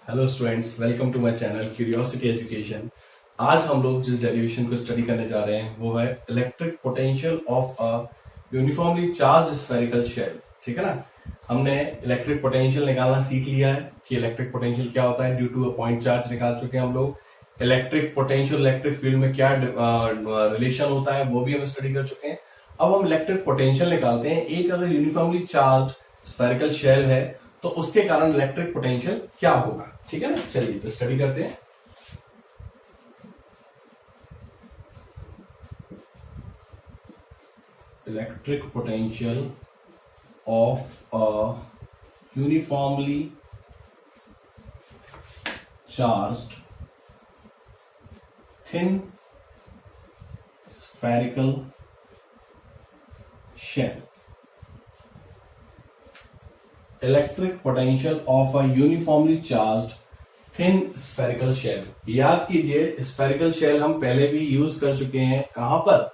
Hello students, welcome to my channel curiosity education. आज हम लोग जिस डेरिवेशन को स्टडी करने जा रहे हैं वो है electric potential of a uniformly charged spherical shell. ठीक है ना। हमने इलेक्ट्रिक पोटेंशियल निकालना सीख लिया है कि इलेक्ट्रिक पोटेंशियल क्या होता है। Due to a point charge निकाल चुके हैं हम लोग। इलेक्ट्रिक पोटेंशियल इलेक्ट्रिक फील्ड में क्या रिलेशन होता है वो भी हम स्टडी कर चुके हैं। अब हम इलेक्ट्रिक पोटेंशियल निकालते हैं। एक अगर यूनिफॉर्मली चार्ज्ड स्फेरिकल शेल है तो उसके कारण इलेक्ट्रिक पोटेंशियल क्या होगा। ठीक है ना। चलिए तो स्टडी करते हैं। Electric potential of a uniformly charged thin spherical shell. Electric potential of a uniformly charged thin spherical shell. याद कीजिए, स्फेरिकल शेल हम पहले भी यूज कर चुके हैं। कहां पर?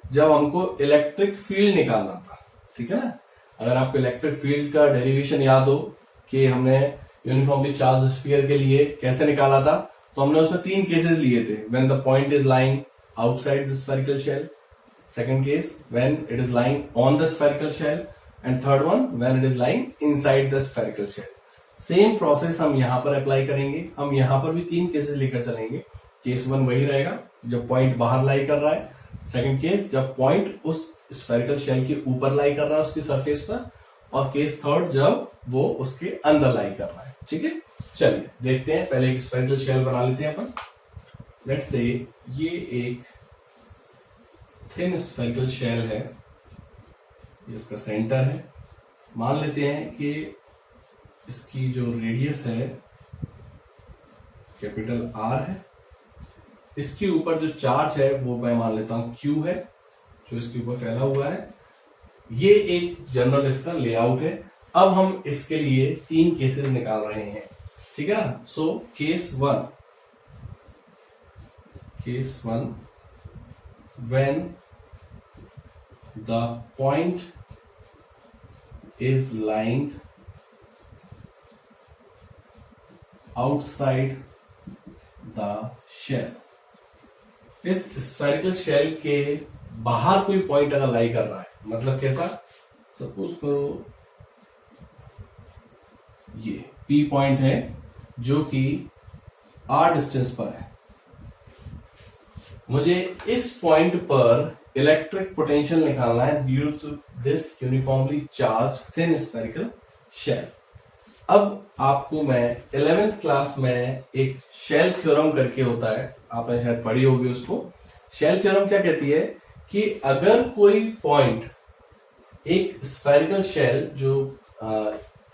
जब हमको इलेक्ट्रिक फील्ड निकालना था। ठीक है ना। अगर आपको इलेक्ट्रिक फील्ड का डेरिवेशन याद हो कि हमने यूनिफॉर्मली चार्ज्ड स्फीयर के लिए कैसे निकाला था, तो हमने उसमें 3 केसेस लिए थे। When the point is lying outside the spherical shell, second case when it is lying on the spherical shell, and third one when it is lying inside the spherical shell. Same process हम यहां पर apply करेंगे। हम यहां पर भी 3 cases लेकर चलेंगे। केस 1 वही रहेगा जब पॉइंट बाहर लाई कर रहा है। सेकंड केस जब पॉइंट उस स्फेरिकल शेल के ऊपर लाई कर रहा है उसकी सरफेस पर, और केस थर्ड जब वो उसके अंदर लाई कर रहा है। ठीक है। चलिए देखते हैं। पहले एक स्फेरिकल शेल बना लेते हैं अपन। लेट्स से ये एक थिन स्फेरिकल शेल है, इसका सेंटर है। मान लेते हैं कि इसकी जो रेडियस है कैपिटल आर है। इसके ऊपर जो चार्ज है वो मैं मान लेता हूं क्यू है, जो इसके ऊपर फैला हुआ है। ये एक जनरल इसका लेआउट है। अब हम इसके लिए 3 केसेस निकाल रहे हैं। ठीक है ना। So case one when the point is lying outside the shell। इस स्फेरिकल शेल के बाहर कोई पॉइंट अगर लाई कर रहा है, मतलब कैसा? सपोज करो ये P पॉइंट है जो कि R डिस्टेंस पर है। मुझे इस पॉइंट पर इलेक्ट्रिक पोटेंशियल निकालना है due to this uniformly charge thin spherical shell. अब आपको मैं 11th क्लास में एक शेल थ्योरम करके होता है, आपने शायद पढ़ी होगी उसको। शेल थ्योरम क्या कहती है कि अगर कोई पॉइंट एक स्फेरिकल शेल जो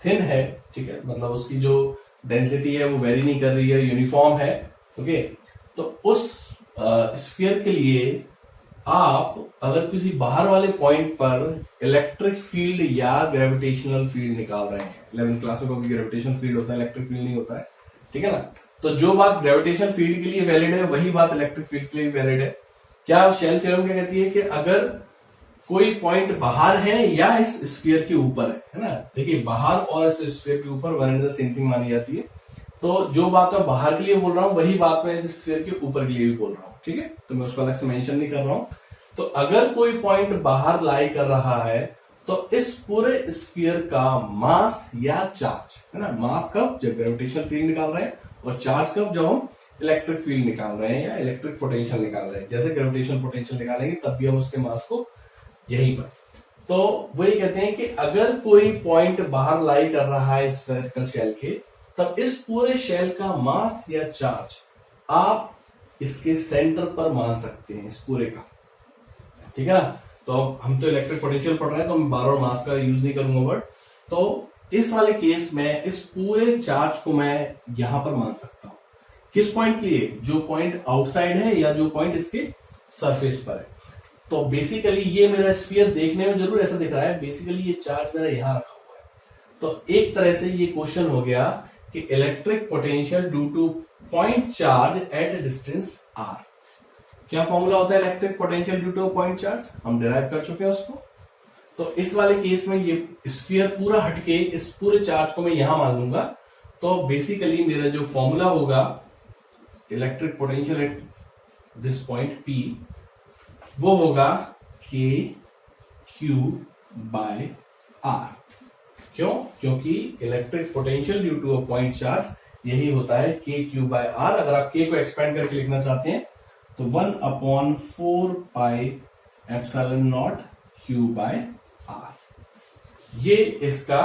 थिन है, ठीक है, मतलब उसकी जो डेंसिटी है वो वेरी नहीं कर रही है, यूनिफॉर्म है, ओके, तो उस स्फीयर के लिए आप अगर किसी बाहर वाले पॉइंट पर इलेक्ट्रिक फील्ड या ग्रेविटेशनल फील्ड निकाल रहे हैं। 11th क्लास में कभी ग्रेविटेशनल फील्ड होता है, इलेक्ट्रिक फील्ड नहीं होता है। ठीक है ना। तो जो बात ग्रेविटेशनल फील्ड के लिए वैलिड है वही बात इलेक्ट्रिक फील्ड के लिए भी वैलिड है। क्या शेल थ्योरम क्या कहती है कि अगर कोई पॉइंट बाहर है या इस स्फीयर के ऊपर है ना। देखिए, बाहर और इस स्फीयर के ऊपर one and the same thing मानी जाती है। तो जो बात मैं बाहर के लिए बोल रहा हूं वही बात मैं इस स्फीयर के ऊपर के लिए भी बोल रहा हूं। ठीक है। तो मैं उसको अलग से मेंशन नहीं कर रहा हूं। तो अगर कोई पॉइंट बाहर लाई कर रहा है तो इस पूरे स्फीयर का मास या चार्ज, है ना, मास कब? जब ग्रेविटेशनल फील्ड निकाल रहे हैं, और चार्ज कब? जब हम इलेक्ट्रिक फील्ड निकाल रहे हैं या इलेक्ट्रिक पोटेंशियल निकाल रहे हैं। जैसे ग्रेविटेशनल पोटेंशियल निकालेंगे तब भी हम उसके मास को यहीं पर। तो वही कहते हैं कि अगर कोई पॉइंट बाहर लाई कर रहा है स्फेरिकल शेल के, तब इस पूरे शेल का मास या चार्ज आप इसके सेंटर पर मान सकते हैं, इस पूरे का। ठीक है ना। तो हम तो इलेक्ट्रिक पोटेंशियल पढ़ रहे हैं तो मैं बार बार मास का यूज नहीं करूंगा वर्ड। तो इस वाले केस में इस पूरे चार्ज को मैं यहां पर मान सकता हूं। किस पॉइंट के लिए? जो पॉइंट आउटसाइड है या जो पॉइंट इसके सरफेस पर है। तो बेसिकली ये मेरा स्फीयर देखने में जरूर ऐसा दिख रहा है, बेसिकली ये चार्ज मेरा यहां रखा हुआ है। तो एक तरह से ये क्वेश्चन हो गया कि electric potential due to point charge at distance R. क्या फॉर्मूला होता है electric potential due to point charge? हम डिराइव कर चुके हैं उसको। तो इस वाले केस में ये स्फीयर पूरा हटके इस पूरे चार्ज को मैं यहां मान लूंगा तो बेसिकली मेरा जो फॉर्मूला होगा electric potential at this point P, वो होगा के क्यू बाय आर। क्यों? क्योंकि electric potential due to a point charge यही होता है के क्यू बाय आर। अगर आप के को एक्सपेंड करके लिखना चाहते हैं तो 1/4 pi epsilon nought Q by R. ये इसका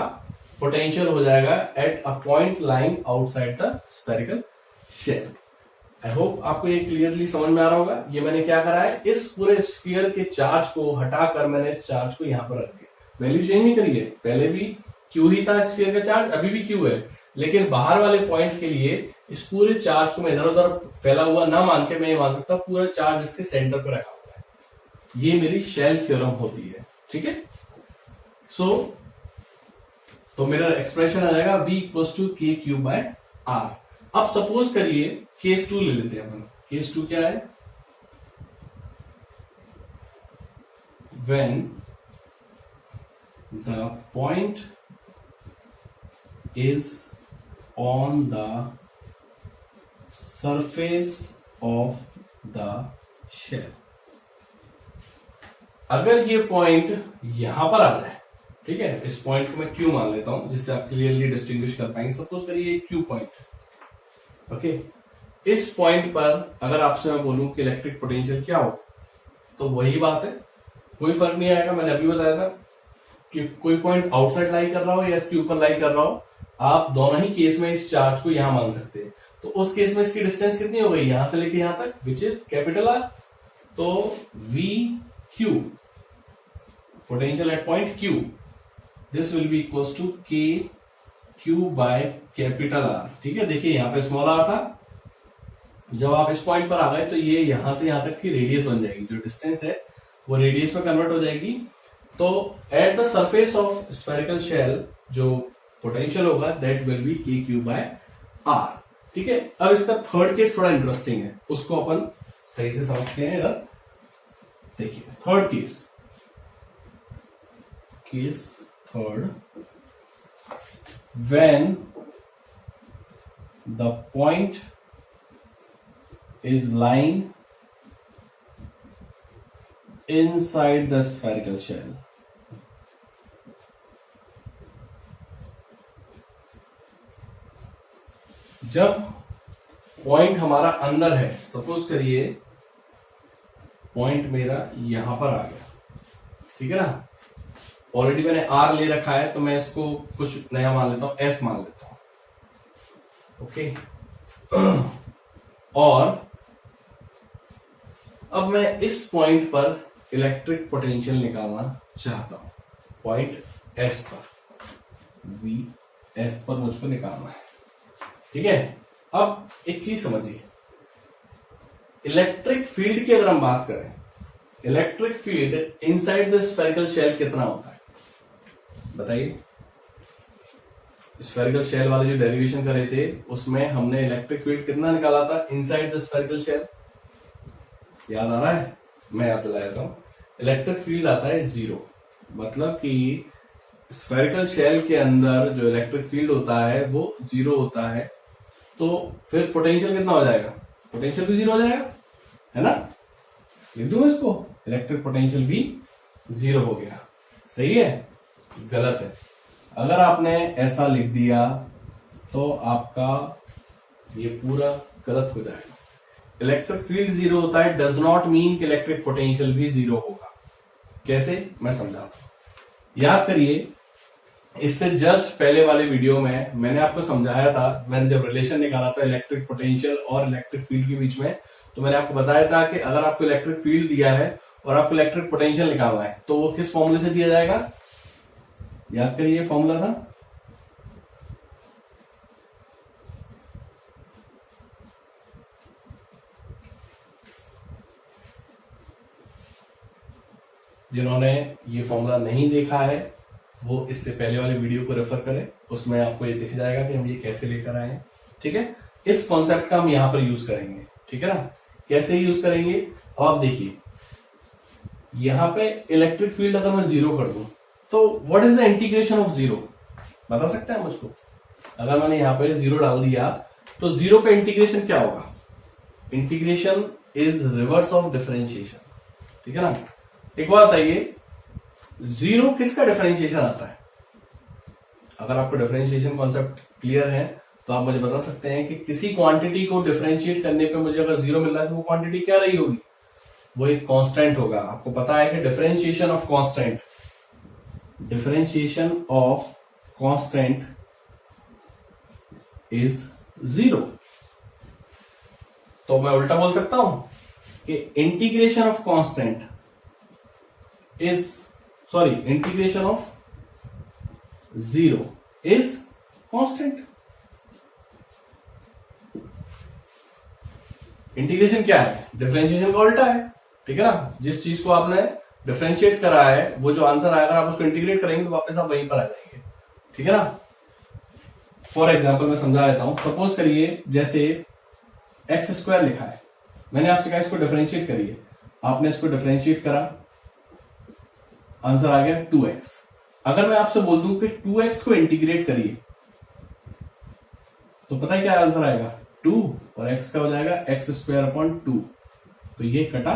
पोटेंशियल हो जाएगा at a point lying outside the spherical shell. I hope आपको ये क्लियरली समझ में आ रहा होगा। ये मैंने क्या करा है, इस पूरे स्फीयर के चार्ज को हटाकर मैंने इस चार्ज को यहां पर रख दिया। वैल्यू चेंज नहीं करी है, पहले भी क्यू ही था स्फीयर का चार्ज, अभी भी क्यू है, लेकिन बाहर वाले पॉइंट के लिए इस पूरे चार्ज को मैं इधर उधर फैला हुआ ना मान के मैं ये मान सकता हूं पूरा चार्ज इसके सेंटर पर रखा हुआ है। ये मेरी शेल थ्योरम होती है। ठीक है, तो मेरा एक्सप्रेशन आ जाएगा V equals to K Q by are. अब सपोज करिए केस 2 ले लेते हैं अपन। केस 2 क्या है? When the point is on the surface of the shell। अगर ये पॉइंट यहां पर आ जाए, ठीक है, इस पॉइंट को मैं Q मान लेता हूं जिससे आप क्लियरली डिस्टिंग्विश कर पाएंगे। सपोज करिए Q पॉइंट, ओके। इस पॉइंट पर अगर आपसे मैं बोलूं कि इलेक्ट्रिक पोटेंशियल क्या हो, तो वही बात है, कोई फर्क नहीं आएगा। मैंने अभी बताया था कि कोई पॉइंट आउटसाइड लाई कर रहा हो या इसके ऊपर लाई कर रहा हो, आप दोनों ही केस में इस चार्ज को यहां मान सकते हैं। तो उस केस में इसकी डिस्टेंस कितनी हो गई यहां से लेके यहां तक, विच इज कैपिटल आर। तो V Q potential at point Q, this will be equals to K Q by capital R. ठीक है, देखिए यहां पे स्मॉल आर था, जब आप इस पॉइंट पर आ गए तो ये यहां से यहां तक की रेडियस बन जाएगी। जो डिस्टेंस है वो रेडियस में कन्वर्ट हो जाएगी। तो at the surface of spherical shell जो पोटेंशियल होगा that will be K Q by R. ठीक है, अब इसका थर्ड केस थोड़ा इंटरेस्टिंग है, उसको अपन सही से समझते हैं। इधर देखिए third case third, when the point is lying inside the spherical shell. जब पॉइंट हमारा अंदर है, सपोज करिए पॉइंट मेरा यहां पर आ गया, ठीक है ना, ऑलरेडी मैंने आर ले रखा है तो मैं इसको कुछ नया मान लेता हूं, एस मान लेता हूं। ओके, और अब मैं इस पॉइंट पर इलेक्ट्रिक पोटेंशियल निकालना चाहता हूं, पॉइंट एस पर, वी एस पर मुझको निकालना है। ठीक है, अब एक चीज समझिए, इलेक्ट्रिक फील्ड की अगर हम बात करें, electric field inside the spherical shell कितना होता है बताइए। स्फेरिकल शेल वाले जो डेरिवेशन कर रहे थे उसमें हमने इलेक्ट्रिक फील्ड कितना निकाला था इनसाइड द स्फेरिकल शेल, याद आ रहा है? मैं याद दिला देता हूं। इलेक्ट्रिक फील्ड आता है 0, मतलब कि स्फेरिकल शेल के अंदर जो इलेक्ट्रिक फील्ड होता है वो 0 होता है। तो फिर पोटेंशियल कितना हो जाएगा? पोटेंशियल भी 0 हो जाएगा, है ना। लिख दूं इसको, इलेक्ट्रिक पोटेंशियल भी 0 हो गया। सही है? गलत है। अगर आपने ऐसा लिख दिया तो आपका ये पूरा गलत हो जाएगा। इलेक्ट्रिक फील्ड 0 होता है डज नॉट मीन कि इलेक्ट्रिक पोटेंशियल भी 0 होगा। कैसे? मैं समझाता हूं। याद करिए, इससे जस्ट पहले वाले वीडियो में मैंने आपको समझाया था, मैंने जब रिलेशन निकाला था इलेक्ट्रिक पोटेंशियल और इलेक्ट्रिक फील्ड के बीच में, तो मैंने आपको बताया था कि अगर आपको इलेक्ट्रिक फील्ड दिया है और आपको इलेक्ट्रिक पोटेंशियल निकालना है तो वो किस फॉर्मूले से दिया जाएगा? याद करिए, फॉर्मूला था जिन्होंने ये फॉर्मूला नहीं देखा है वो इससे पहले वाले वीडियो को रेफर करें, उसमें आपको ये दिख जाएगा कि हम ये कैसे लेकर आए हैं। ठीक है, इस कॉन्सेप्ट का हम यहां पर यूज करेंगे। ठीक है ना, कैसे यूज करेंगे? अब आप देखिए, यहां पे इलेक्ट्रिक फील्ड अगर मैं 0 कर दूं तो what is the integration of 0? बता सकते हैं मुझको? अगर मैंने यहाँ पे 0 डाल दिया तो 0 का इंटीग्रेशन क्या होगा? Integration is reverse of differentiation, ठीक है ना। एक बात बताइए, 0 किसका डिफरेंशिएशन आता है? अगर आपको डिफरेंशिएशन कॉन्सेप्ट क्लियर है तो आप मुझे बता सकते हैं कि किसी क्वांटिटी को डिफरेंशिएट करने पे मुझे अगर 0 मिल रहा है तो वो क्वांटिटी क्या रही होगी? वो एक कांस्टेंट होगा। आपको पता है कि differentiation of constant, differentiation of constant is 0। तो मैं उल्टा बोल सकता हूं कि integration of constant is integration of 0 is constant. Integration क्या है? डिफरेंशिएशन का उल्टा है, ठीक है ना। जिस चीज को आपने डिफरेंशिएट करा है वो जो आंसर आएगा आप उसको इंटीग्रेट करेंगे तो वापस आप वहीं पर आ जाएंगे, ठीक है ना। फॉर एग्जाम्पल मैं समझा देता हूं। सपोज करिए जैसे x² लिखा है, मैंने आपसे कहा इसको डिफरेंशिएट करिए, आपने इसको डिफरेंशिएट करा, आंसर आ गया 2x। अगर मैं आपसे बोल दूं कि 2x को इंटीग्रेट करिए तो पता है क्या आंसर आएगा? 2 और x का हो जाएगा x²/2। तो ये कटा,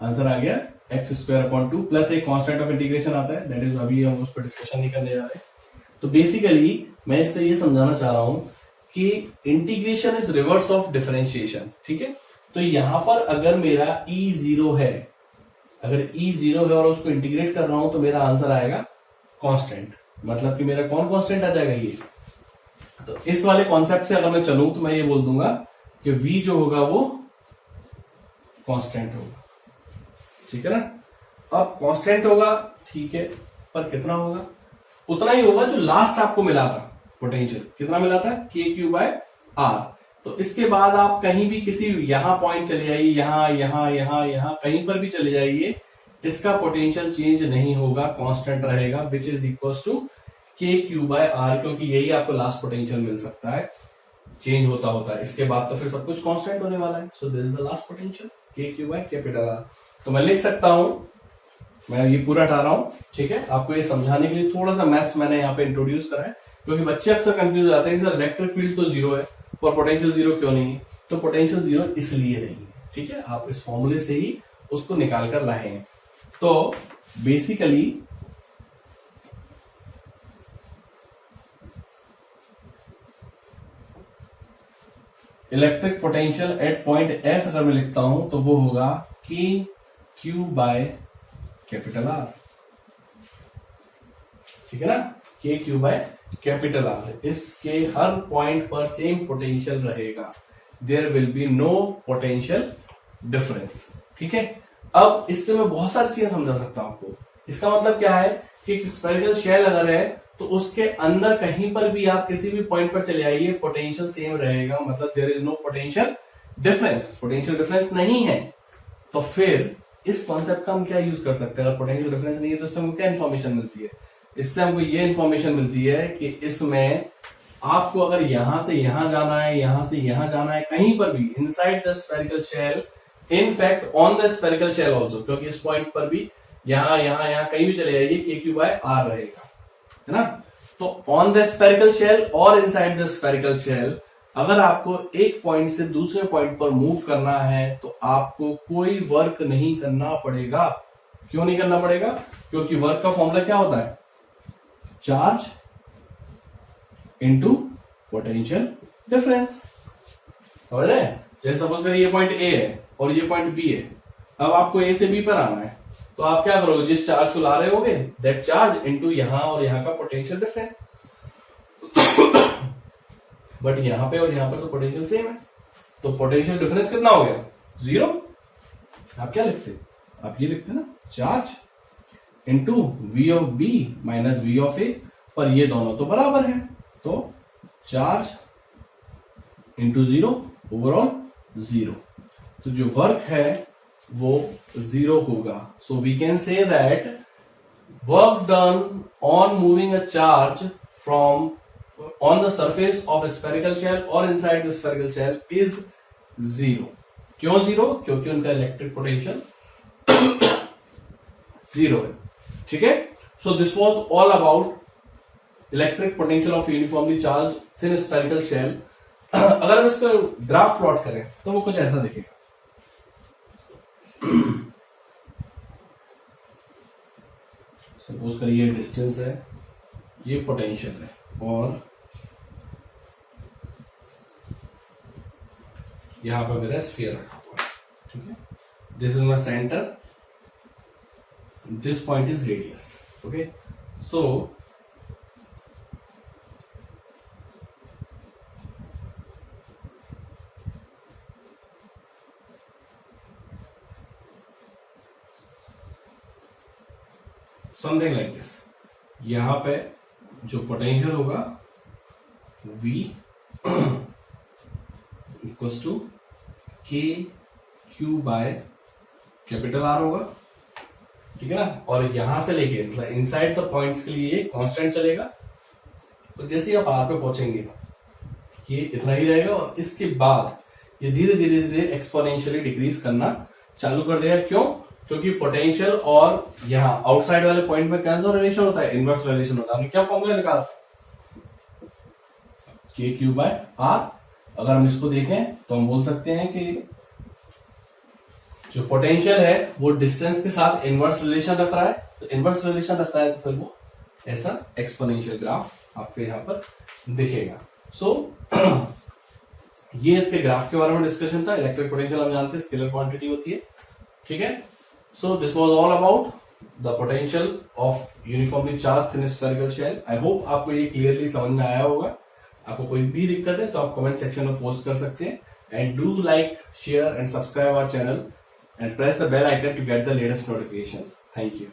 आंसर आ गया x²/2 प्लस एक कांस्टेंट ऑफ इंटीग्रेशन आता है, दैट इज अभी हम उस पर डिस्कशन नहीं करने जा रहे। तो बेसिकली मैं इससे ये समझाना चाह रहा हूं कि integration is reverse of differentiation, ठीक है। तो यहां पर अगर मेरा E0 है, अगर E0 है और उसको इंटीग्रेट कर रहा हूं तो मेरा आंसर आएगा कांस्टेंट। मतलब कि मेरा कौन कांस्टेंट आ जाएगा? ये। तो इस वाले कॉन्सेप्ट से अगर मैं चलूं तो मैं ये बोल दूंगा कि V जो होगा वो कांस्टेंट होगा, ठीक है ना। अब कांस्टेंट होगा, ठीक है, पर कितना होगा? उतना ही होगा जो लास्ट आपको मिला था पोटेंशियल। कितना मिला था? KQ/R। तो इसके बाद आप कहीं भी किसी यहां पॉइंट चले जाइए, यहां कहीं पर भी चले जाइए, इसका पोटेंशियल चेंज नहीं होगा, कांस्टेंट रहेगा, which is equal to KQ/R, क्योंकि यही आपको लास्ट पोटेंशियल मिल सकता है। चेंज होता है, इसके बाद तो फिर सब कुछ कांस्टेंट होने वाला है। So this is the last potential KQ/R। तो मैं लिख सकता हूं, मैं ये पूरा हटा रहा हूं, ठीक है। आपको ये समझाने के लिए थोड़ा सा मैथ्स मैंने यहाँ पे इंट्रोड्यूस करा है, क्योंकि बच्चे अक्सर कंफ्यूज हो जाते हैं कि सर इलेक्ट्रिक फील्ड तो 0 है और पोटेंशियल 0 क्यों नहीं है? तो पोटेंशियल 0 इसलिए नहीं है, ठीक है। आप इस फॉर्मूले से ही उसको निकाल कर लाए हैं। तो basically electric potential at point S अगर मैं लिखता हूं तो वो होगा KQ/R, ठीक है ना। KQ/R, इसके हर पॉइंट पर सेम पोटेंशियल रहेगा, there will be no potential difference, ठीक है। अब इससे मैं बहुत सारी चीजें समझा सकता हूं आपको। इसका मतलब क्या है कि स्फेरिकल शेल अगर है तो उसके अंदर कहीं पर भी आप किसी भी पॉइंट पर चले आइए, पोटेंशियल सेम रहेगा, मतलब there is no potential difference. Potential difference नहीं है तो फिर इस कॉन्सेप्ट का हम क्या यूज कर सकते हैं? अगर पोटेंशियल डिफरेंस नहीं है तो इससे हमको क्या इन्फॉर्मेशन मिलती है? इससे हमको ये इन्फॉर्मेशन मिलती है कि इसमें आपको अगर यहां से यहां जाना है, यहां से यहां जाना है, कहीं पर भी inside the spherical shell, in fact on the spherical shell also, क्योंकि इस पॉइंट पर भी यहां कहीं भी चले जाइए KQ/R रहेगा, है ना। तो ऑन द स्फेरिकल शेल और इनसाइड द स्फेरिकल शेल अगर आपको एक पॉइंट से दूसरे पॉइंट पर मूव करना है तो आपको कोई वर्क नहीं करना पड़ेगा। क्यों नहीं करना पड़ेगा? क्योंकि वर्क का फॉर्मूला क्या होता है? चार्ज इनटू पोटेंशियल डिफरेंस, समझ रहे हैं। जैसे सपोज करिए ये पॉइंट A है और ये पॉइंट B है, अब आपको A से B पर आना है तो आप क्या करोगे? जिस चार्ज को ला रहे होगे दैट चार्ज इनटू यहां और यहां का पोटेंशियल डिफरेंस। बट यहां पे और यहां पर तो पोटेंशियल सेम है, तो पोटेंशियल डिफरेंस कितना हो गया? 0। आप क्या लिखते? आप ये लिखते ना, charge into V of B minus V of A, पर ये दोनों तो बराबर है, तो चार्ज इंटू 0 ओवरऑल 0। तो जो वर्क है वो 0 होगा। So we can say that work done on moving a charge from on the surface of a spherical shell or inside the spherical shell is 0। क्यों 0? क्योंकि उनका इलेक्ट्रिक पोटेंशियल 0 है, ठीक है। So this was all about electric potential of uniformly charge thin spherical shell, अगर हम इसका graph plot करें तो वो कुछ ऐसा दिखेगा। सपोज करिए डिस्टेंस है, ये पोटेंशियल है और यहां पर मेरा स्फीयर रखा हुआ है, ठीक है। This is my centre, this point is radius, okay. So something like this. यहां पे जो पोटेंशियल होगा V equals to K Q by capital R होगा, ठीक है ना। और यहां से लेके मतलब इनसाइड द पॉइंट्स के लिए ये कांस्टेंट चलेगा। तो जैसे ही आप R पे पहुंचेंगे ये इतना ही रहेगा और इसके बाद ये धीरे धीरे धीरे एक्सपोनेंशियली डिक्रीज करना चालू कर देगा। क्यों? क्योंकि पोटेंशियल और यहाँ आउटसाइड वाले पॉइंट में कैसा रिलेशन होता है? इनवर्स रिलेशन होता है। हमने क्या फॉर्मूला निकाला? के क्यू बाय आर। अगर हम इसको देखें तो हम बोल सकते हैं कि जो पोटेंशियल है वो डिस्टेंस के साथ इनवर्स रिलेशन रख रहा है। तो इनवर्स रिलेशन रख रहा है तो फिर वो ऐसा एक्सपोनेंशियल ग्राफ आपको यहां पर दिखेगा। सो ये इसके ग्राफ के बारे में डिस्कशन था। इलेक्ट्रिक पोटेंशियल हम जानते हैं स्केलर क्वांटिटी होती है, ठीक है। So this was all about the potential of uniformly charge thin spherical shell. I hope आपको ये क्लियरली समझ में आया होगा। आपको कोई भी दिक्कत है तो आप कमेंट सेक्शन में पोस्ट कर सकते हैं। And do like, share and subscribe our channel and press the bell icon to get the latest notifications. Thank you.